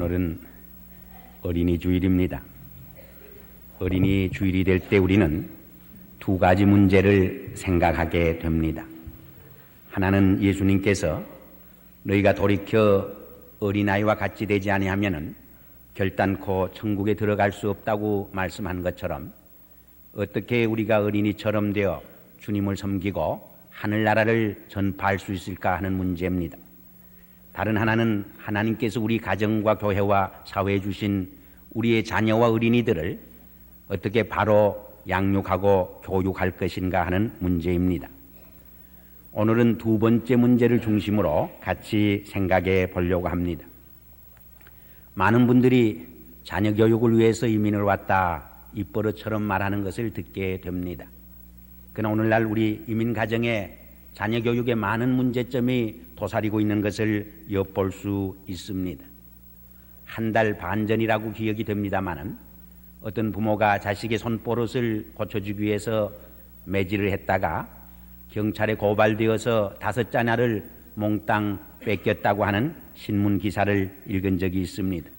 오늘은 어린이 주일입니다. 어린이 주일이 될 때 우리는 두 가지 문제를 생각하게 됩니다. 하나는 예수님께서 너희가 돌이켜 어린아이와 같이 되지 아니하면은 결단코 천국에 들어갈 수 없다고 말씀한 것처럼 어떻게 우리가 어린이처럼 되어 주님을 섬기고 하늘나라를 전파할 수 있을까 하는 문제입니다. 다른 하나는 하나님께서 우리 가정과 교회와 사회에 주신 우리의 자녀와 어린이들을 어떻게 바로 양육하고 교육할 것인가 하는 문제입니다. 오늘은 두 번째 문제를 중심으로 같이 생각해 보려고 합니다. 많은 분들이 자녀 교육을 위해서 이민을 왔다 입버릇처럼 말하는 것을 듣게 됩니다. 그러나 오늘날 우리 이민 가정에 자녀 교육에 많은 문제점이 도사리고 있는 것을 엿볼 수 있습니다. 한 달 반 전이라고 기억이 됩니다마는 어떤 부모가 자식의 손버릇을 고쳐주기 위해서 매질을 했다가 경찰에 고발되어서 5자녀를 몽땅 뺏겼다고 하는 신문 기사를 읽은 적이 있습니다.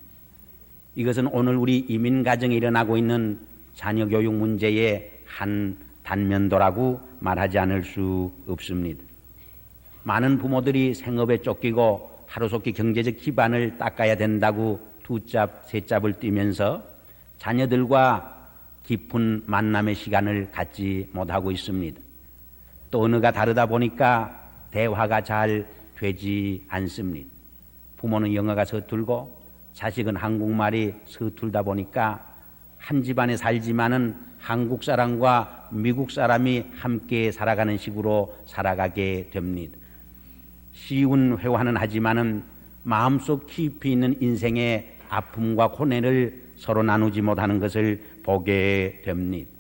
이것은 오늘 우리 이민 가정에 일어나고 있는 자녀 교육 문제의 한 단면도라고 말하지 않을 수 없습니다. 많은 부모들이 생업에 쫓기고 하루속히 경제적 기반을 닦아야 된다고 두 짭, 세 짭을 뛰면서 자녀들과 깊은 만남의 시간을 갖지 못하고 있습니다. 또 언어가 다르다 보니까 대화가 잘 되지 않습니다. 부모는 영어가 서툴고 자식은 한국말이 서툴다 보니까 한 집안에 살지만은 한국 사람과 미국 사람이 함께 살아가는 식으로 살아가게 됩니다. 쉬운 회화는 하지만은 마음속 깊이 있는 인생의 아픔과 고뇌를 서로 나누지 못하는 것을 보게 됩니다.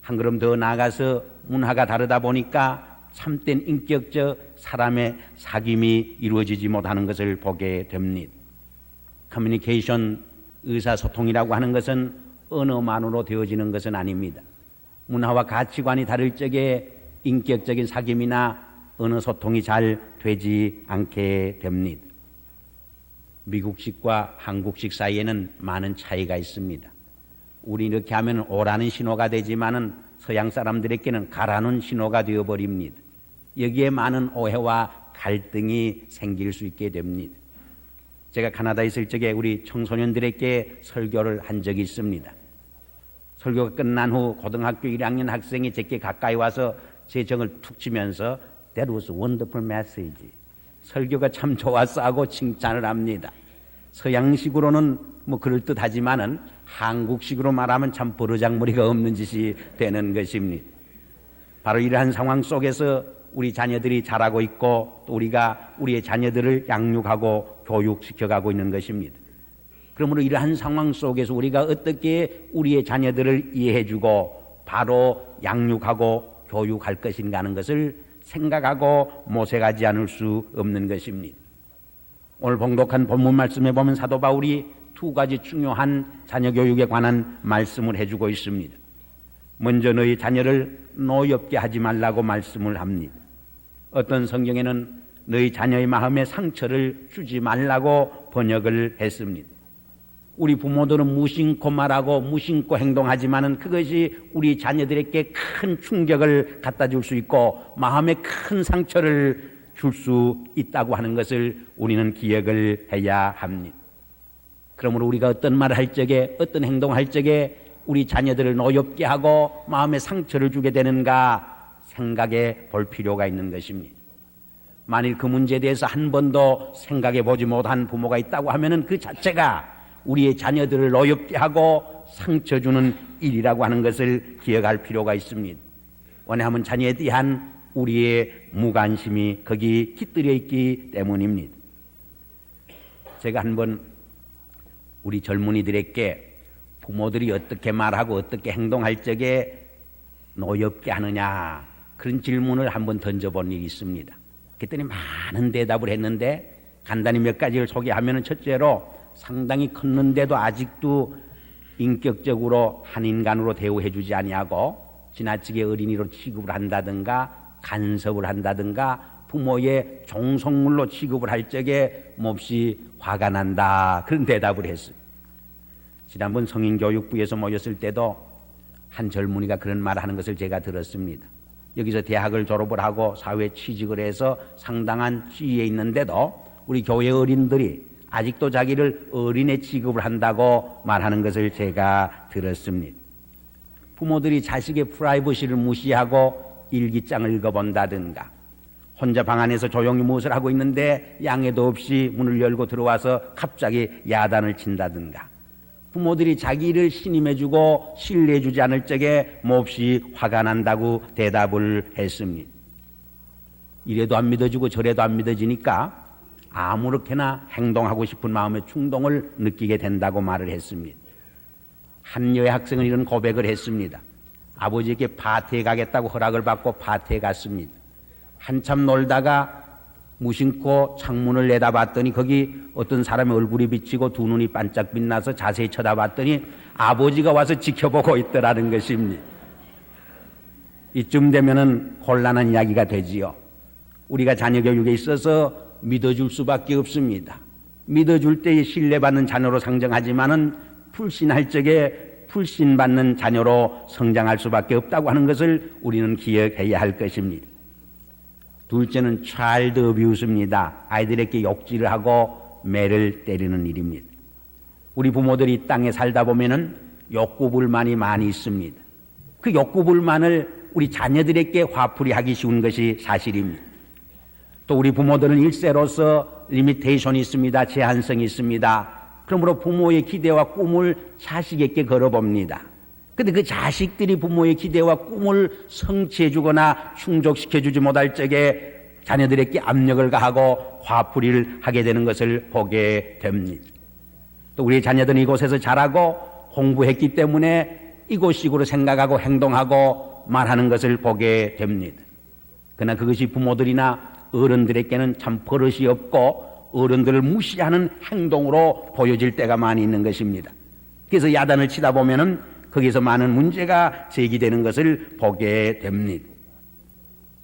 한 걸음 더 나아가서 문화가 다르다 보니까 참된 인격적 사람의 사귐이 이루어지지 못하는 것을 보게 됩니다. 커뮤니케이션, 의사소통이라고 하는 것은 언어만으로 되어지는 것은 아닙니다. 문화와 가치관이 다를 적에 인격적인 사귐이나 언어소통이 잘 되지 않게 됩니다. 미국식과 한국식 사이에는 많은 차이가 있습니다. 우리 이렇게 하면 오라는 신호가 되지만은 서양 사람들에게는 가라는 신호가 되어버립니다. 여기에 많은 오해와 갈등이 생길 수 있게 됩니다. 제가 카나다에 있을 적에 우리 청소년들에게 설교를 한 적이 있습니다. 설교가 끝난 후 고등학교 1학년 학생이 제게 가까이 와서 제 정을 툭 치면서 That was a wonderful message. 설교가 참 좋았어 하고 칭찬을 합니다. 서양식으로는 뭐 그럴듯하지만은 한국식으로 말하면 참 버르장머리가 없는 짓이 되는 것입니다. 바로 이러한 상황 속에서 우리 자녀들이 자라고 있고 또 우리가 우리의 자녀들을 양육하고 교육시켜가고 있는 것입니다. 그러므로 이러한 상황 속에서 우리가 어떻게 우리의 자녀들을 이해해주고 바로 양육하고 교육할 것인가 하는 것을 생각하고 모색하지 않을 수 없는 것입니다. 오늘 봉독한 본문 말씀에 보면 사도 바울이 두 가지 중요한 자녀 교육에 관한 말씀을 해주고 있습니다. 먼저 너희 자녀를 노엽게 하지 말라고 말씀을 합니다. 어떤 성경에는 너희 자녀의 마음에 상처를 주지 말라고 번역을 했습니다. 우리 부모들은 무심코 말하고 무심코 행동하지만은 그것이 우리 자녀들에게 큰 충격을 갖다 줄 수 있고 마음에 큰 상처를 줄 수 있다고 하는 것을 우리는 기억을 해야 합니다. 그러므로 우리가 어떤 말을 할 적에 어떤 행동을 할 적에 우리 자녀들을 노엽게 하고 마음에 상처를 주게 되는가 생각해 볼 필요가 있는 것입니다. 만일 그 문제에 대해서 한 번도 생각해 보지 못한 부모가 있다고 하면은 그 자체가 우리의 자녀들을 노엽게 하고 상처 주는 일이라고 하는 것을 기억할 필요가 있습니다. 왜냐하면 자녀에 대한 우리의 무관심이 거기 깃들여 있기 때문입니다. 제가 한번 우리 젊은이들에게 부모들이 어떻게 말하고 어떻게 행동할 적에 노엽게 하느냐 그런 질문을 한번 던져본 일이 있습니다. 그랬더니 많은 대답을 했는데 간단히 몇 가지를 소개하면 첫째로 상당히 컸는데도 아직도 인격적으로 한 인간으로 대우해 주지 아니하고 지나치게 어린이로 취급을 한다든가 간섭을 한다든가 부모의 종속물로 취급을 할 적에 몹시 화가 난다. 그런 대답을 했어요. 지난번 성인교육부에서 모였을 때도 한 젊은이가 그런 말을 하는 것을 제가 들었습니다. 여기서 대학을 졸업을 하고 사회 취직을 해서 상당한 지위에 있는데도 우리 교회 어린들이 아직도 자기를 어린애 취급을 한다고 말하는 것을 제가 들었습니다. 부모들이 자식의 프라이버시를 무시하고 일기장을 읽어본다든가, 혼자 방 안에서 조용히 무엇을 하고 있는데 양해도 없이 문을 열고 들어와서 갑자기 야단을 친다든가, 부모들이 자기를 신임해주고 신뢰해주지 않을 적에 몹시 화가 난다고 대답을 했습니다. 이래도 안 믿어주고 저래도 안 믿어지니까 아무렇게나 행동하고 싶은 마음의 충동을 느끼게 된다고 말을 했습니다. 한 여의 학생은 이런 고백을 했습니다. 아버지에게 파티에 가겠다고 허락을 받고 파티에 갔습니다. 한참 놀다가 무심코 창문을 내다봤더니 거기 어떤 사람의 얼굴이 비치고 두 눈이 반짝 빛나서 자세히 쳐다봤더니 아버지가 와서 지켜보고 있더라는 것입니다. 이쯤 되면은 곤란한 이야기가 되지요. 우리가 자녀 교육에 있어서 믿어줄 수밖에 없습니다. 믿어줄 때에 신뢰받는 자녀로 상정하지만은 불신할 적에 불신받는 자녀로 성장할 수밖에 없다고 하는 것을 우리는 기억해야 할 것입니다. 둘째는 차일드 어뷰스입니다. 아이들에게 욕질을 하고 매를 때리는 일입니다. 우리 부모들이 이 땅에 살다 보면은 욕구불만이 많이 있습니다. 그 욕구불만을 우리 자녀들에게 화풀이 하기 쉬운 것이 사실입니다. 또 우리 부모들은 일세로서 리미테이션이 있습니다. 제한성이 있습니다. 그러므로 부모의 기대와 꿈을 자식에게 걸어봅니다. 그런데 그 자식들이 부모의 기대와 꿈을 성취해주거나 충족시켜주지 못할 적에 자녀들에게 압력을 가하고 화풀이를 하게 되는 것을 보게 됩니다. 또 우리 자녀들은 이곳에서 자라고 공부했기 때문에 이곳식으로 생각하고 행동하고 말하는 것을 보게 됩니다. 그러나 그것이 부모들이나 어른들에게는 참 버릇이 없고 어른들을 무시하는 행동으로 보여질 때가 많이 있는 것입니다. 그래서 야단을 치다 보면은 거기서 많은 문제가 제기되는 것을 보게 됩니다.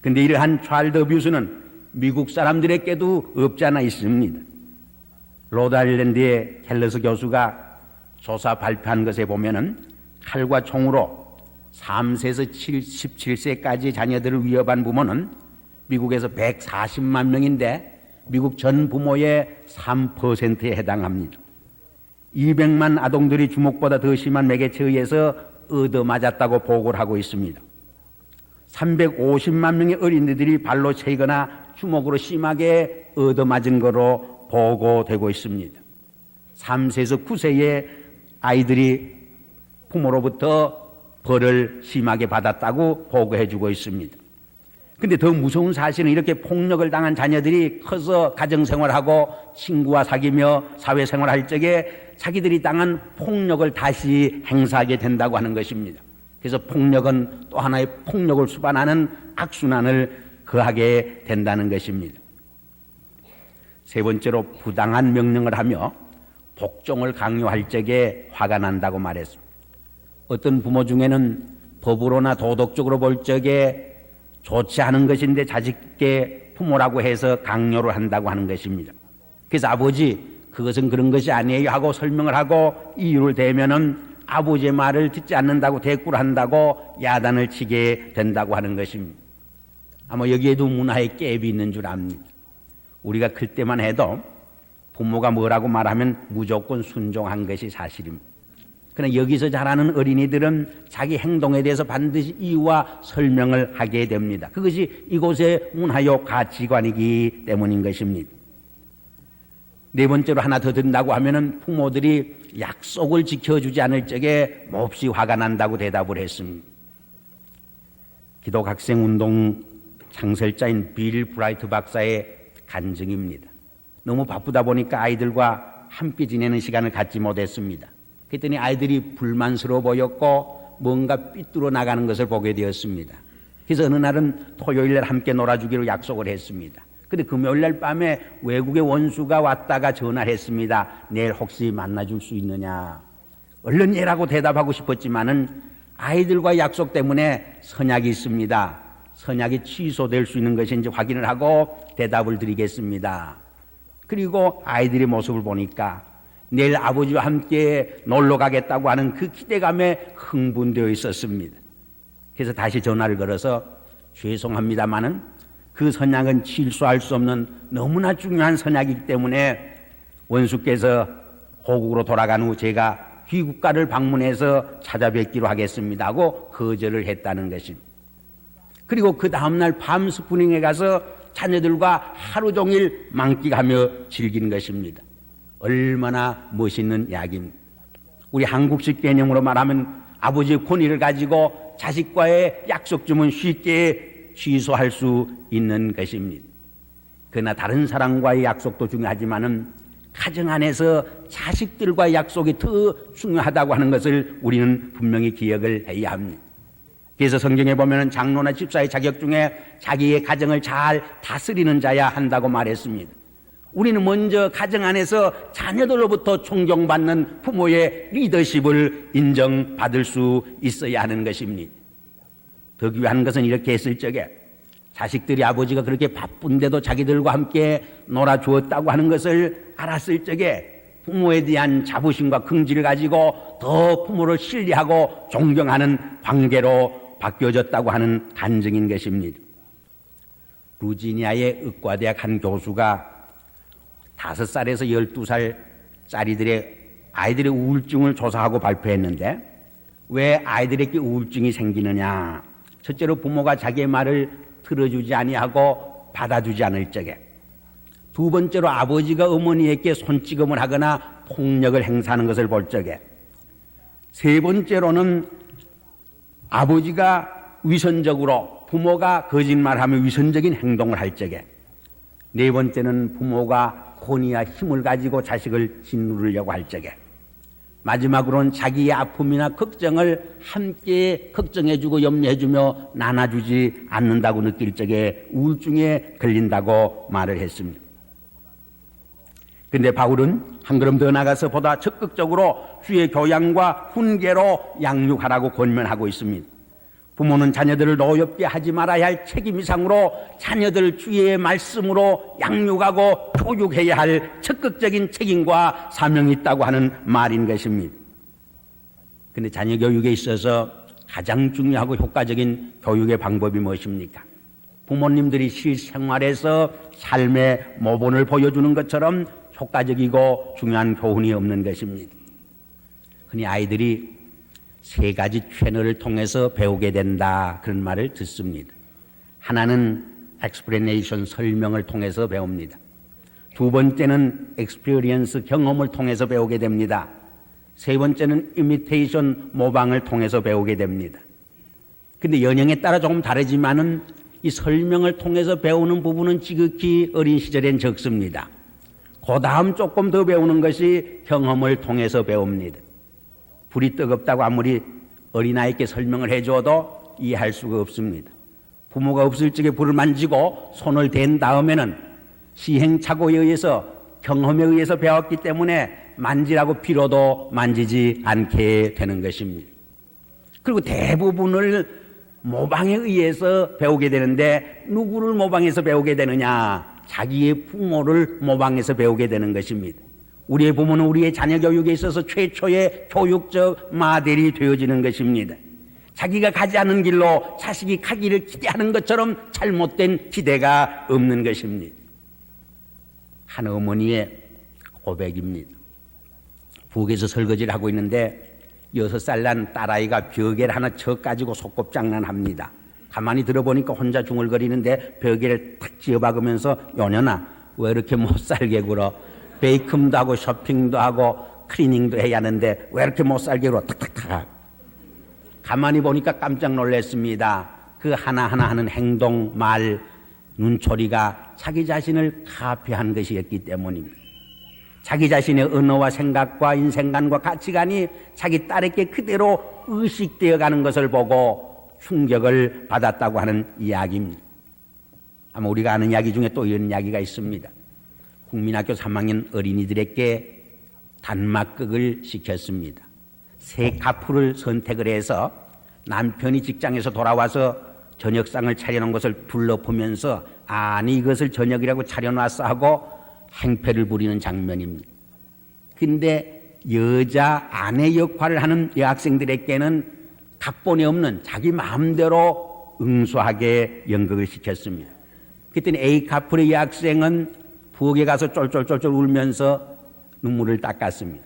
그런데 이러한 차일드 어뷰스는 미국 사람들에게도 없지 않아 있습니다. 로드아일랜드의 켈러스 교수가 조사 발표한 것에 보면은 칼과 총으로 3세에서 17세까지 자녀들을 위협한 부모는 미국에서 140만 명인데 미국 전 부모의 3%에 해당합니다. 200만 아동들이 주먹보다 더 심한 매개체에 의해서 얻어맞았다고 보고를 하고 있습니다. 350만 명의 어린이들이 발로 채거나 주먹으로 심하게 얻어맞은 거로 보고되고 있습니다. 3세에서 9세의 아이들이 부모로부터 벌을 심하게 받았다고 보고해주고 있습니다. 근데 더 무서운 사실은 이렇게 폭력을 당한 자녀들이 커서 가정생활하고 친구와 사귀며 사회생활할 적에 자기들이 당한 폭력을 다시 행사하게 된다고 하는 것입니다. 그래서 폭력은 또 하나의 폭력을 수반하는 악순환을 거하게 된다는 것입니다. 세 번째로 부당한 명령을 하며 복종을 강요할 적에 화가 난다고 말했습니다. 어떤 부모 중에는 법으로나 도덕적으로 볼 적에 좋지 않은 것인데 자식께 부모라고 해서 강요를 한다고 하는 것입니다. 그래서 아버지 그것은 그런 것이 아니에요 하고 설명을 하고 이유를 대면은 아버지의 말을 듣지 않는다고 대꾸를 한다고 야단을 치게 된다고 하는 것입니다. 아마 여기에도 문화의 갭이 있는 줄 압니다. 우리가 클 때만 해도 부모가 뭐라고 말하면 무조건 순종한 것이 사실입니다. 그러나 여기서 자라는 어린이들은 자기 행동에 대해서 반드시 이유와 설명을 하게 됩니다. 그것이 이곳의 문화요 가치관이기 때문인 것입니다. 네 번째로 하나 더 든다고 하면은 부모들이 약속을 지켜주지 않을 적에 몹시 화가 난다고 대답을 했습니다. 기독학생운동 창설자인 빌 브라이트 박사의 간증입니다. 너무 바쁘다 보니까 아이들과 함께 지내는 시간을 갖지 못했습니다. 그랬더니 아이들이 불만스러워 보였고 뭔가 삐뚤어 나가는 것을 보게 되었습니다. 그래서 어느 날은 토요일 날 함께 놀아주기로 약속을 했습니다. 그런데 금요일 날 밤에 외국의 원수가 왔다가 전화했습니다. 내일 혹시 만나줄 수 있느냐. 얼른 예라고 대답하고 싶었지만은 아이들과 약속 때문에 선약이 있습니다. 선약이 취소될 수 있는 것인지 확인을 하고 대답을 드리겠습니다. 그리고 아이들의 모습을 보니까 내일 아버지와 함께 놀러 가겠다고 하는 그 기대감에 흥분되어 있었습니다. 그래서 다시 전화를 걸어서 죄송합니다마는 그 선약은 취소할 수 없는 너무나 중요한 선약이기 때문에 원수께서 고국으로 돌아간 후 제가 귀국가를 방문해서 찾아뵙기로 하겠습니다 하고 거절을 했다는 것입니다. 그리고 그 다음날 밤 스프링에 가서 자녀들과 하루 종일 만끽하며 즐긴 것입니다. 얼마나 멋있는 이야기입니다. 우리 한국식 개념으로 말하면 아버지의 권위를 가지고 자식과의 약속쯤은 쉽게 취소할 수 있는 것입니다. 그러나 다른 사람과의 약속도 중요하지만은 가정 안에서 자식들과의 약속이 더 중요하다고 하는 것을 우리는 분명히 기억을 해야 합니다. 그래서 성경에 보면 장로나 집사의 자격 중에 자기의 가정을 잘 다스리는 자야 한다고 말했습니다. 우리는 먼저 가정 안에서 자녀들로부터 존경받는 부모의 리더십을 인정받을 수 있어야 하는 것입니다. 더 귀한 것은 이렇게 했을 적에 자식들이 아버지가 그렇게 바쁜데도 자기들과 함께 놀아주었다고 하는 것을 알았을 적에 부모에 대한 자부심과 긍지를 가지고 더 부모를 신뢰하고 존경하는 관계로 바뀌어졌다고 하는 간증인 것입니다. 루지니아의 의과대학 한 교수가 5살에서 12살짜리들의 아이들의 우울증을 조사하고 발표했는데 왜 아이들에게 우울증이 생기느냐? 첫째로 부모가 자기의 말을 들어주지 아니하고 받아주지 않을 적에, 두 번째로 아버지가 어머니에게 손찌검을 하거나 폭력을 행사하는 것을 볼 적에, 세 번째로는 아버지가 위선적으로 부모가 거짓말하며 위선적인 행동을 할 적에, 네 번째는 부모가 권위와 힘을 가지고 자식을 짓누르려고 할 적에, 마지막으로는 자기의 아픔이나 걱정을 함께 걱정해주고 염려해주며 나눠주지 않는다고 느낄 적에 우울증에 걸린다고 말을 했습니다. 그런데 바울은 한 걸음 더 나가서 보다 적극적으로 주의 교양과 훈계로 양육하라고 권면하고 있습니다. 부모는 자녀들을 노엽게 하지 말아야 할 책임 이상으로 자녀들을 주의 말씀으로 양육하고 교육해야 할 적극적인 책임과 사명이 있다고 하는 말인 것입니다. 그런데 자녀 교육에 있어서 가장 중요하고 효과적인 교육의 방법이 무엇입니까? 부모님들이 실생활에서 삶의 모본을 보여주는 것처럼 효과적이고 중요한 교훈이 없는 것입니다. 흔히 아이들이 3가지 채널을 통해서 배우게 된다, 그런 말을 듣습니다. 하나는 explanation, 설명을 통해서 배웁니다. 두 번째는 experience, 경험을 통해서 배우게 됩니다. 세 번째는 imitation, 모방을 통해서 배우게 됩니다. 근데 연령에 따라 조금 다르지만은 이 설명을 통해서 배우는 부분은 지극히 어린 시절엔 적습니다. 그 다음 조금 더 배우는 것이 경험을 통해서 배웁니다. 불이 뜨겁다고 아무리 어린아이께 설명을 해줘도 이해할 수가 없습니다. 부모가 없을 적에 불을 만지고 손을 댄 다음에는 시행착오에 의해서, 경험에 의해서 배웠기 때문에 만지라고 빌어도 만지지 않게 되는 것입니다. 그리고 대부분을 모방에 의해서 배우게 되는데, 누구를 모방해서 배우게 되느냐? 자기의 부모를 모방해서 배우게 되는 것입니다. 우리의 부모는 우리의 자녀 교육에 있어서 최초의 교육적 모델이 되어지는 것입니다. 자기가 가지 않은 길로 자식이 가기를 기대하는 것처럼 잘못된 기대가 없는 것입니다. 한 어머니의 고백입니다. 부엌에서 설거지를 하고 있는데 6살 난 딸아이가 벽에를 하나 쳐 가지고 소꿉장난합니다. 가만히 들어보니까 혼자 중얼거리는데 벽에를 탁 지어박으면서, 요년아 왜 이렇게 못살게 굴어? 베이킹도 하고 쇼핑도 하고 클리닝도 해야 하는데 왜 이렇게 못살게 굴어? 탁탁탁. 가만히 보니까 깜짝 놀랐습니다. 그 하나하나 하는 행동, 말, 눈초리가 자기 자신을 카피한 것이었기 때문입니다. 자기 자신의 언어와 생각과 인생관과 가치관이 자기 딸에게 그대로 의식되어 가는 것을 보고 충격을 받았다고 하는 이야기입니다. 아마 우리가 아는 이야기 중에 또 이런 이야기가 있습니다. 국민학교 3학년 어린이들에게 단막극을 시켰습니다. 세 카풀을 선택을 해서 남편이 직장에서 돌아와서 저녁상을 차려놓은 것을 둘러보면서 아니 이것을 저녁이라고 차려놨어 하고 행패를 부리는 장면입니다. 근데 여자 아내 역할을 하는 여학생들에게는 각본이 없는 자기 마음대로 응수하게 연극을 시켰습니다. 그때는 A 카플의 여학생은 부엌에 가서 쫄쫄쫄쫄 울면서 눈물을 닦았습니다.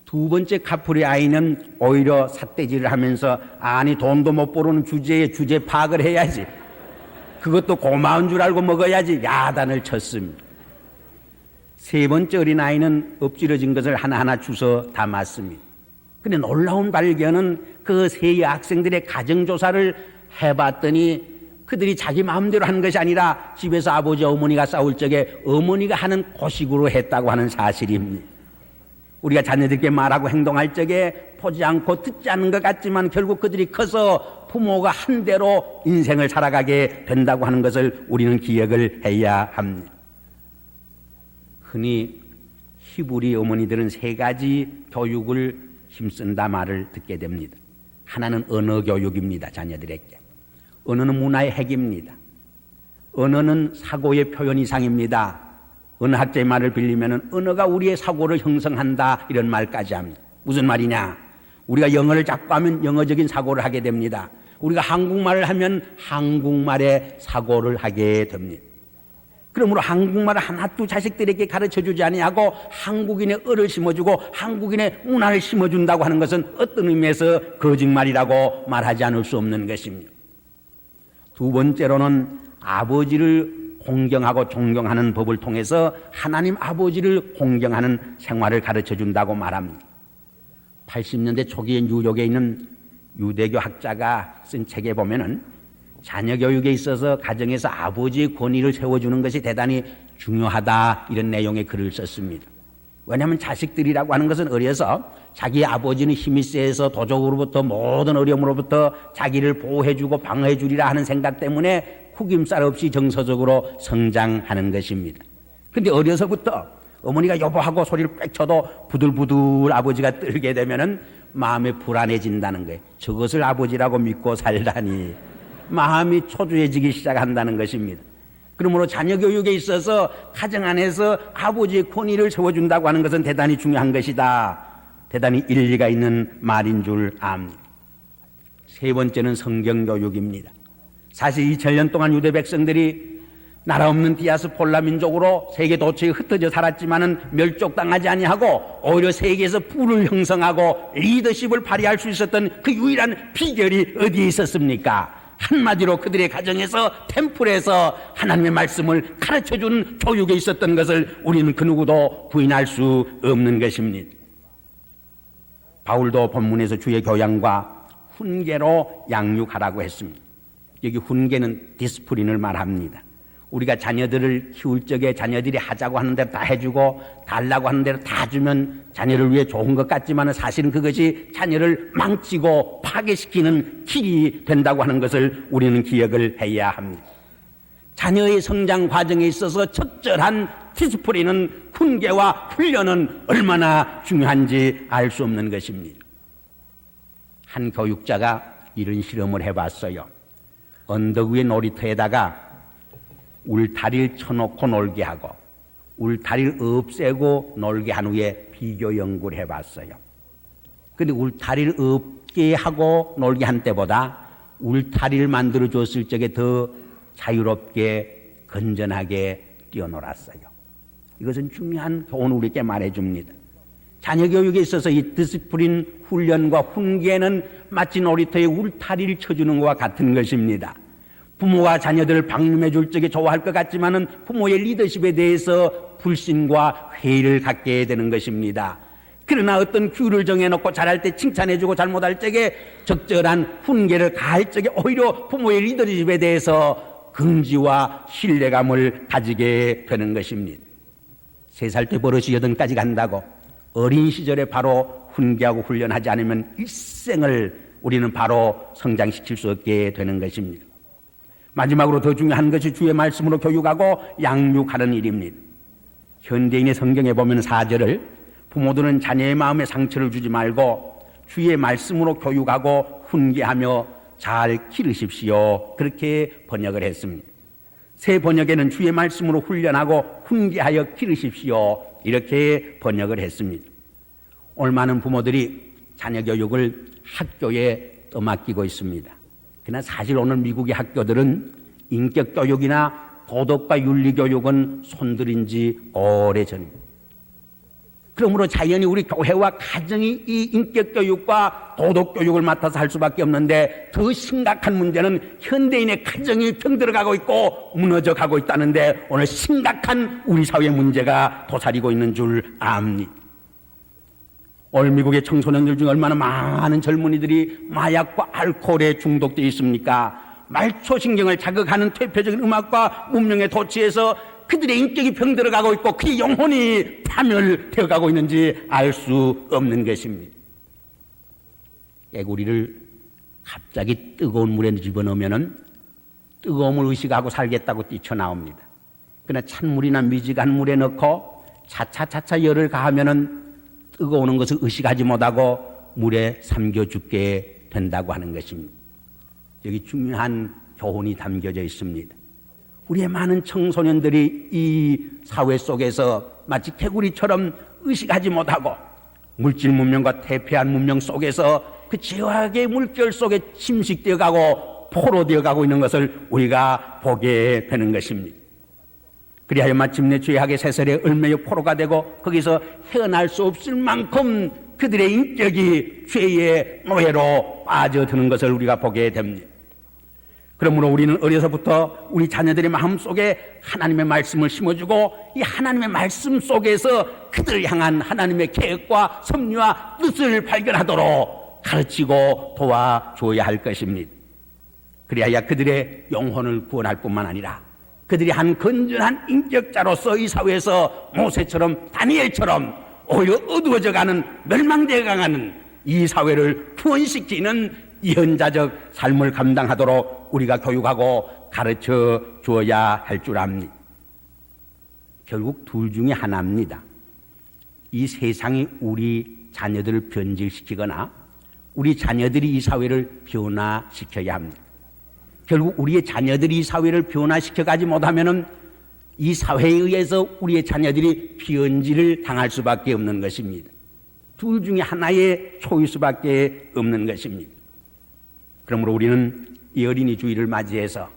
두 번째 카플의 아이는 오히려 삿대질을 하면서 아니 돈도 못 벌어오는 주제에 주제 파악을 해야지. 그것도 고마운 줄 알고 먹어야지. 야단을 쳤습니다. 세 번째 어린아이는 엎질러진 것을 하나하나 주워 담았습니다. 근데 놀라운 발견은 그 세 여학생들의 가정조사를 해봤더니 그들이 자기 마음대로 하는 것이 아니라 집에서 아버지와 어머니가 싸울 적에 어머니가 하는 고식으로 했다고 하는 사실입니다. 우리가 자녀들께 말하고 행동할 적에 보지 않고 듣지 않는 것 같지만 결국 그들이 커서 부모가 한 대로 인생을 살아가게 된다고 하는 것을 우리는 기억을 해야 합니다. 흔히 히브리 어머니들은 세 가지 교육을 힘쓴다 말을 듣게 됩니다. 하나는 언어 교육입니다. 자녀들에게. 언어는 문화의 핵입니다. 언어는 사고의 표현 이상입니다. 언어학자의 말을 빌리면 언어가 우리의 사고를 형성한다 이런 말까지 합니다. 무슨 말이냐? 우리가 영어를 자꾸 하면 영어적인 사고를 하게 됩니다. 우리가 한국말을 하면 한국말의 사고를 하게 됩니다. 그러므로 한국말을 하나도 자식들에게 가르쳐주지 아니하고 한국인의 얼을 심어주고 한국인의 문화를 심어준다고 하는 것은 어떤 의미에서 거짓말이라고 말하지 않을 수 없는 것입니다. 두 번째로는 아버지를 공경하고 존경하는 법을 통해서 하나님 아버지를 공경하는 생활을 가르쳐준다고 말합니다. 80년대 초기에 뉴욕에 있는 유대교 학자가 쓴 책에 보면은 자녀 교육에 있어서 가정에서 아버지의 권위를 세워주는 것이 대단히 중요하다 이런 내용의 글을 썼습니다. 왜냐하면 자식들이라고 하는 것은 어려서 자기 아버지는 힘이 세서 도적으로부터 모든 어려움으로부터 자기를 보호해주고 방어해주리라 하는 생각 때문에 구김살 없이 정서적으로 성장하는 것입니다. 그런데 어려서부터 어머니가 여보하고 소리를 빽 쳐도 부들부들 아버지가 떨게 되면은 마음이 불안해진다는 거예요. 저것을 아버지라고 믿고 살다니. 마음이 초조해지기 시작한다는 것입니다. 그러므로 자녀 교육에 있어서 가정 안에서 아버지의 권위를 세워준다고 하는 것은 대단히 중요한 것이다. 대단히 일리가 있는 말인 줄 압니다. 세 번째는 성경 교육입니다. 사실 2000년 동안 유대 백성들이 나라 없는 디아스폴라 민족으로 세계 도처에 흩어져 살았지만은 멸족당하지 아니하고 오히려 세계에서 부를 형성하고 리더십을 발휘할 수 있었던 그 유일한 비결이 어디에 있었습니까? 한마디로 그들의 가정에서 템플에서 하나님의 말씀을 가르쳐준 교육에 있었던 것을 우리는 그 누구도 부인할 수 없는 것입니다. 바울도 본문에서 주의 교양과 훈계로 양육하라고 했습니다. 여기 훈계는 디스플린을 말합니다. 우리가 자녀들을 키울 적에 자녀들이 하자고 하는 대로 다 해주고 달라고 하는 대로 다 주면 자녀를 위해 좋은 것 같지만 사실은 그것이 자녀를 망치고 파괴시키는 길이 된다고 하는 것을 우리는 기억을 해야 합니다. 자녀의 성장 과정에 있어서 적절한 디스플린은 훈계와 훈련은 얼마나 중요한지 알 수 없는 것입니다. 한 교육자가 이런 실험을 해봤어요. 언덕 위의 놀이터에다가 울타리를 쳐놓고 놀게 하고 울타리를 없애고 놀게 한 후에 비교 연구를 해봤어요. 그런데 울타리를 없게 하고 놀게 한 때보다 울타리를 만들어 줬을 적에 더 자유롭게 건전하게 뛰어놀았어요. 이것은 중요한 교훈을 우리에게 말해줍니다. 자녀 교육에 있어서 이 디스플린 훈련과 훈계는 마치 놀이터에 울타리를 쳐주는 것과 같은 것입니다. 부모가 자녀들을 방문해 줄 적에 좋아할 것 같지만은 부모의 리더십에 대해서 불신과 회의를 갖게 되는 것입니다. 그러나 어떤 규를 정해놓고 잘할 때 칭찬해주고 잘못할 적에 적절한 훈계를 가할 적에 오히려 부모의 리더십에 대해서 긍지와 신뢰감을 가지게 되는 것입니다. 3살 때 버릇이 8까지 간다고 어린 시절에 바로 훈계하고 훈련하지 않으면 일생을 우리는 바로 성장시킬 수 없게 되는 것입니다. 마지막으로 더 중요한 것이 주의 말씀으로 교육하고 양육하는 일입니다. 현대인의 성경에 보면 4절을 부모들은 자녀의 마음에 상처를 주지 말고 주의 말씀으로 교육하고 훈계하며 잘 기르십시오. 그렇게 번역을 했습니다. 새 번역에는 주의 말씀으로 훈련하고 훈계하여 기르십시오. 이렇게 번역을 했습니다. 오늘 많은 부모들이 자녀 교육을 학교에 떠맡기고 있습니다. 그러나 사실 오늘 미국의 학교들은 인격 교육이나 도덕과 윤리 교육은 손들인 지 오래전입니다. 그러므로 자연히 우리 교회와 가정이 이 인격 교육과 도덕 교육을 맡아서 할 수밖에 없는데, 더 심각한 문제는 현대인의 가정이 병들어가고 있고 무너져 가고 있다는데, 오늘 심각한 우리 사회 문제가 도사리고 있는 줄 압니다. 오늘 미국의 청소년들 중에 얼마나 많은 젊은이들이 마약과 알코올에 중독되어 있습니까? 말초신경을 자극하는 퇴폐적인 음악과 문명에 도취해서 그들의 인격이 병들어가고 있고 그의 영혼이 파멸되어 가고 있는지 알 수 없는 것입니다. 깨구리를 갑자기 뜨거운 물에 집어넣으면 뜨거움을 의식하고 살겠다고 뛰쳐나옵니다. 그러나 찬물이나 미지근한 물에 넣고 차차차차 열을 가하면 뜨거우는 것을 의식하지 못하고 물에 삼겨 죽게 된다고 하는 것입니다. 여기 중요한 교훈이 담겨져 있습니다. 우리의 많은 청소년들이 이 사회 속에서 마치 개구리처럼 의식하지 못하고 물질 문명과 퇴폐한 문명 속에서 그 죄악의 물결 속에 침식되어 가고 포로되어 가고 있는 것을 우리가 보게 되는 것입니다. 그리하여 마침내 죄악의 세설에 얽매여 포로가 되고 거기서 헤어날 수 없을 만큼 그들의 인격이 죄의 노예로 빠져드는 것을 우리가 보게 됩니다. 그러므로 우리는 어려서부터 우리 자녀들의 마음속에 하나님의 말씀을 심어주고 이 하나님의 말씀 속에서 그들을 향한 하나님의 계획과 섭리와 뜻을 발견하도록 가르치고 도와줘야 할 것입니다. 그래야 그들의 영혼을 구원할 뿐만 아니라 그들이 한 건전한 인격자로서 이 사회에서 모세처럼 다니엘처럼 오히려 어두워져가는 멸망되어가는 이 사회를 구원시키는 이현자적 삶을 감당하도록 우리가 교육하고 가르쳐 주어야 할 줄 압니다. 결국 둘 중에 하나입니다. 이 세상이 우리 자녀들을 변질시키거나 우리 자녀들이 이 사회를 변화시켜야 합니다. 결국 우리의 자녀들이 이 사회를 변화시켜가지 못하면은 이 사회에 의해서 우리의 자녀들이 변질을 당할 수밖에 없는 것입니다. 둘 중에 하나의 초일 없는 것입니다. 그러므로 우리는 이 어린이 주일을 맞이해서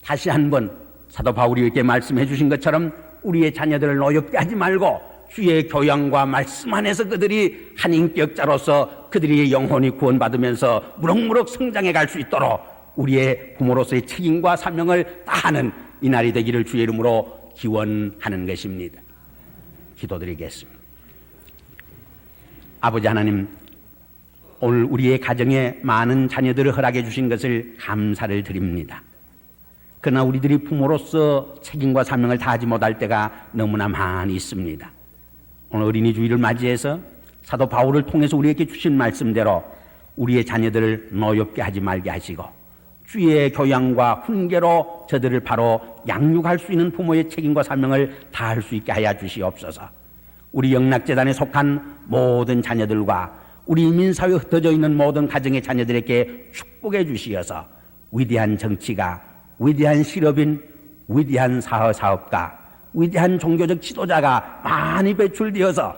다시 한번 사도 바울이 이렇게 말씀해 주신 것처럼 우리의 자녀들을 노엽게 하지 말고 주의 교양과 말씀 안에서 그들이 한 인격자로서 그들의 영혼이 구원받으면서 무럭무럭 성장해 갈 수 있도록 우리의 부모로서의 책임과 사명을 다하는 이날이 되기를 주의 이름으로 기원하는 것입니다. 기도드리겠습니다. 아버지 하나님, 오늘 우리의 가정에 많은 자녀들을 허락해 주신 것을 감사를 드립니다. 그러나 우리들이 부모로서 책임과 사명을 다하지 못할 때가 너무나 많이 있습니다. 오늘 어린이 주일을 맞이해서 사도 바울을 통해서 우리에게 주신 말씀대로 우리의 자녀들을 노엽게 하지 말게 하시고 주의 교양과 훈계로 저들을 바로 양육할 수 있는 부모의 책임과 사명을 다할 수 있게 하여 주시옵소서. 우리 영락재단에 속한 모든 자녀들과 우리 민사회에 흩어져 있는 모든 가정의 자녀들에게 축복해 주시어서 위대한 정치가, 위대한 실업인, 위대한 사업가, 위대한 종교적 지도자가 많이 배출되어서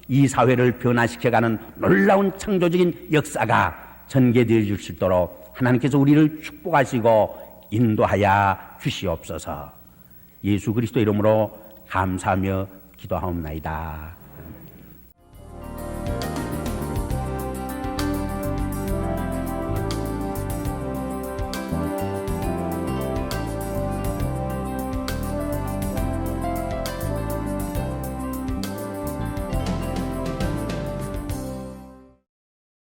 이 사회를 변화시켜가는 놀라운 창조적인 역사가 전개되어 줄 수 있도록 하나님께서 우리를 축복하시고 인도하여 주시옵소서. 예수 그리스도 이름으로 감사하며 기도하옵나이다.